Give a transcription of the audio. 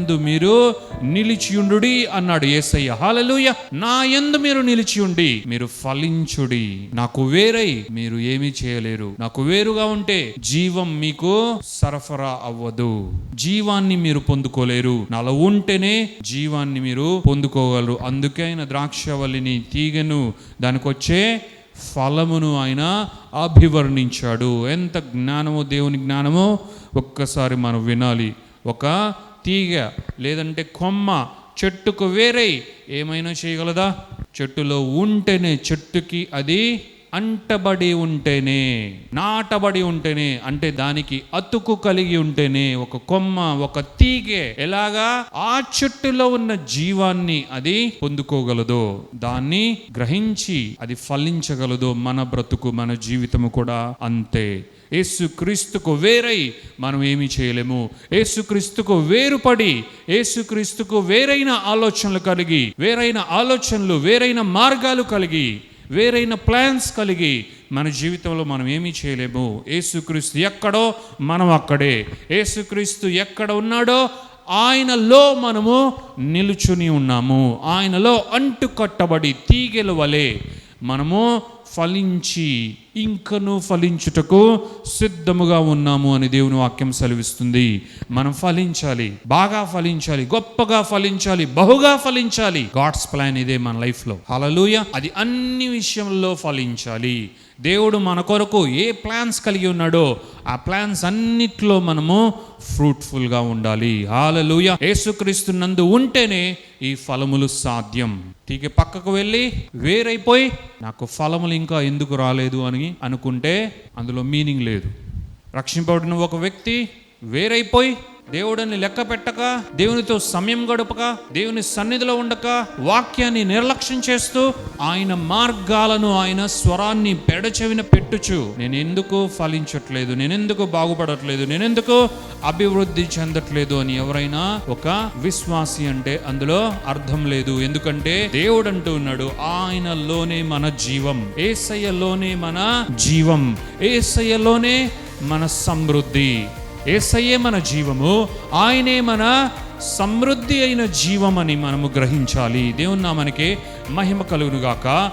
యందు మీరు నిలిచియుండుడి అన్నాడు యేసయ్య. హల్లెలూయా. నా యందు మీరు నిలిచియుండి మీరు ఫలించుడి. నాకు వేరై మీరు ఏమీ చేయలేరు. నాకు వేరుగా ఉంటే జీవం మీకు సరఫరా అవ్వదు, జీవాన్ని మీరు పొందుకోలేరు. నాలో ఉంటేనే జీవాన్ని మీరు పొందుకోగలరు. అందుకే ఆయన ద్రాక్షవల్లిని, తీగను, దానికొచ్చే ఫలమును ఆయన అభివర్ణించాడు. ఎంత జ్ఞానమో, దేవుని జ్ఞానమో ఒక్కసారి మనం వినాలి. ఒక తీగ లేదంటే కొమ్మ చెట్టుకు వేరై ఏమైనా చేయగలదా? చెట్టులో ఉంటేనే, చెట్టుకి అది అంటబడి ఉంటేనే, నాటబడి ఉంటేనే, అంటే దానికి అతుకు కలిగి ఉంటేనే ఒక కొమ్మ, ఒక తీగె ఎలాగా ఆ చెట్టులో ఉన్న జీవాన్ని అది పొందుకోగలదో, దాన్ని గ్రహించి అది ఫలించగలదో, మన బ్రతుకు, మన జీవితము కూడా అంతే. యేసుక్రీస్తుకు వేరై మనం ఏమీ చేయలేము. యేసుక్రీస్తుకు వేరుపడి, యేసుక్రీస్తుకు వేరైన ఆలోచనలు కలిగి, వేరైన మార్గాలు కలిగి, వేరైన ప్లాన్స్ కలిగి మన జీవితంలో మనం ఏమీ చేయలేము. యేసుక్రీస్తు ఎక్కడో మనం అక్కడే. యేసుక్రీస్తు ఎక్కడ ఉన్నాడో ఆయనలో మనము నిలుచుని ఉన్నాము. ఆయనలో అంటుకట్టబడి తీగెల వలె మనము ఫలించి ఇంకను ఫలించుటకు సిద్ధముగా ఉన్నాము అని దేవుని వాక్యం సెలవిస్తుంది. మనం ఫలించాలి, బాగా ఫలించాలి, గొప్పగా ఫలించాలి, బహుగా ఫలించాలి. గాడ్స్ ప్లాన్ ఇదే మన లైఫ్లో. హల్లెలూయా. అది అన్ని విషయంలో ఫలించాలి. దేవుడు మన కొరకు ఏ ప్లాన్స్ కలిగి ఉన్నాడో ఆ ప్లాన్స్ అన్నిట్లో మనము ఫ్రూట్ఫుల్గా ఉండాలి. హల్లెలూయా. యేసుక్రీస్తు నందు ఉంటేనే ఈ ఫలములు సాధ్యం. తీగ పక్కకు వెళ్ళి వేరైపోయి నాకు ఫలములు ఇంకా ఎందుకు రాలేదు అని అనుకుంటే అందులో మీనింగ్ లేదు. రక్షింపబడిన ఒక వ్యక్తి వేరైపోయి దేవుడిని లెక్క పెట్టక, దేవునితో సమయం గడపక, దేవుని సన్నిధిలో ఉండక, వాక్యాన్ని నిర్లక్ష్యం చేస్తూ ఆయన మార్గాలను, ఆయన స్వరాన్ని పెడచెవిన పెట్టుచు నేను ఎందుకు ఫలించట్లేదు, నేనెందుకు బాగుపడట్లేదు, నేనెందుకు అభివృద్ధి చెందట్లేదు అని ఎవరైనా ఒక విశ్వాసి అంటే అందులో అర్థం లేదు. ఎందుకంటే దేవుడు అంటూ ఉన్నాడు, ఆయనలోనే మన జీవం, యేసయ్యలోనే మన జీవం, యేసయ్యలోనే మన సమృద్ధి. యేసయ్యే మన జీవము, ఆయనే మన సమృద్ధి అయిన జీవం అని మనము గ్రహించాలి. దేవుని నామానికి మహిమ కలుగును గాక.